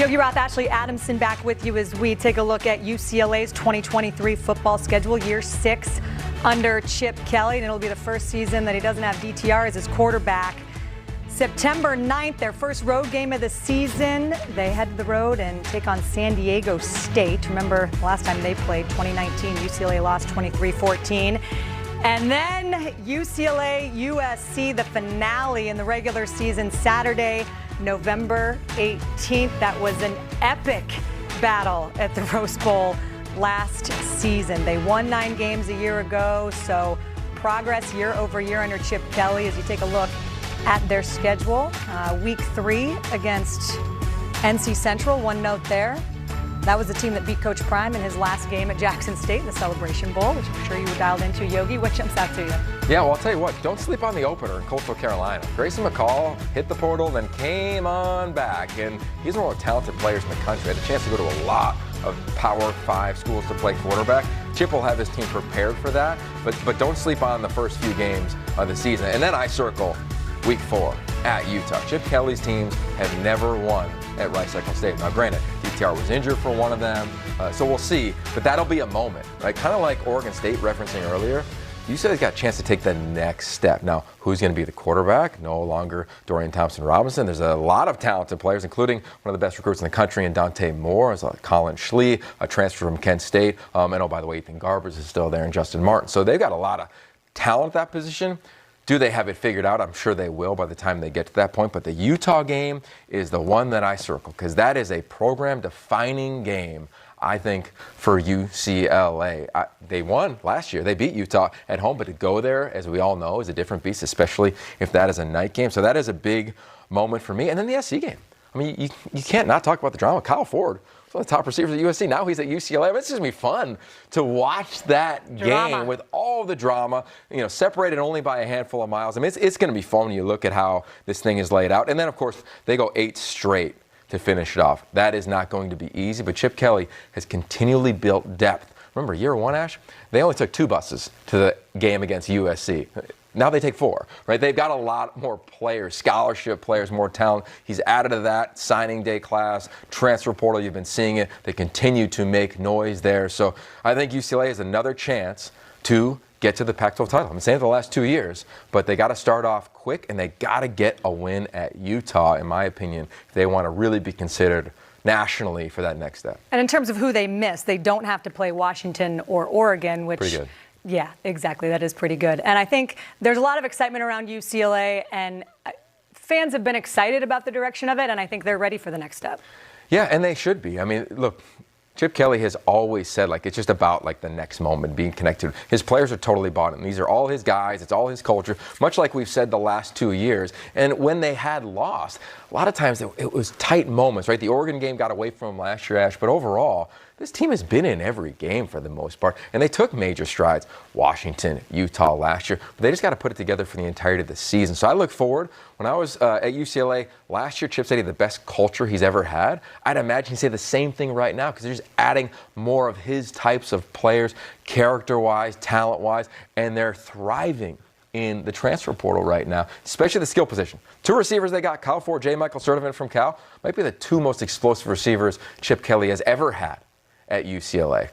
Yogi Roth, Ashley Adamson back with you as we take a look at UCLA's 2023 football schedule, year 6 under Chip Kelly. And it'll be the first season that he doesn't have DTR as his quarterback. September 9th, their first road game of the season. They head to the road and take on San Diego State. Remember, last time they played, 2019, UCLA lost 23-14. And then UCLA, USC, the finale in the regular season, Saturday, November 18th. That was an epic battle at the Rose Bowl last season. They won 9 games a year ago, so progress year over year under Chip Kelly as you take a look at their schedule. Week 3 against NC Central, one note there. That was the team that beat Coach Prime in his last game at Jackson State in the Celebration Bowl, which I'm sure you were dialed into. Yogi, what jumps out to you? Yeah, well, I'll tell you what, don't sleep on the opener in Coastal Carolina. Grayson McCall hit the portal, then came on back, and he's one of the more talented players in the country. Had a chance to go to a lot of Power 5 schools to play quarterback. Chip will have his team prepared for that, but don't sleep on the first few games of the season. And then I circle Week 4 at Utah. Chip Kelly's teams have never won at Rice-Eccles State. Now, granted, DTR was injured for one of them, so we'll see. But that'll be a moment, right? Kind of like Oregon State referencing earlier. UCLA's got a chance to take the next step. Now, who's going to be the quarterback? No longer Dorian Thompson-Robinson. There's a lot of talented players, including one of the best recruits in the country in Dante Moore, as Colin Schlee, a transfer from Kent State. And oh, by the way, Ethan Garbers is still there, and Justin Martin. So they've got a lot of talent at that position. Do they have it figured out? I'm sure they will by the time they get to that point. But the Utah game is the one that I circle because that is a program-defining game, I think, for UCLA. They won last year. They beat Utah at home. But to go there, as we all know, is a different beast, especially if that is a night game. So that is a big moment for me. And then the SC game. I mean, you can't not talk about the drama. Kyle Ford, one of the top receivers at USC. Now he's at UCLA. I mean, it's just going to be fun to watch that game with all the drama, separated only by a handful of miles. I mean, it's going to be fun when you look at how this thing is laid out. And then, of course, they go 8 straight to finish it off. That is not going to be easy, but Chip Kelly has continually built depth. Remember, year 1, Ash, they only took 2 buses to the game against USC. Now they take 4, right? They've got a lot more players, scholarship players, more talent. He's added to that signing day class, transfer portal. You've been seeing it. They continue to make noise there. So I think UCLA has another chance to get to the Pac-12 title. I've been saying it the last 2 years, but they got to start off quick, and they got to get a win at Utah, in my opinion, if they want to really be considered nationally for that next step. And in terms of who they miss, they don't have to play Washington or Oregon, which... Pretty good. Yeah, exactly. That is pretty good. And I think there's a lot of excitement around UCLA, and fans have been excited about the direction of it, and I think they're ready for the next step. Yeah, and they should be. I mean, look, Chip Kelly has always said, it's just about, the next moment, being connected. His players are totally bought in. These are all his guys. It's all his culture, much like we've said the last 2 years. And when they had lost, a lot of times it was tight moments, right? The Oregon game got away from him last year, Ash, but overall, this team has been in every game for the most part, and they took major strides. Washington, Utah last year, but they just got to put it together for the entirety of the season. So I look forward. When I was at UCLA last year, Chip said he had the best culture he's ever had. I'd imagine he'd say the same thing right now because they're just adding more of his types of players, character-wise, talent-wise, and they're thriving in the transfer portal right now, especially the skill position. 2 receivers they got, Kyle Ford, J. Michael Sturdivant from Cal, might be the 2 most explosive receivers Chip Kelly has ever had at UCLA.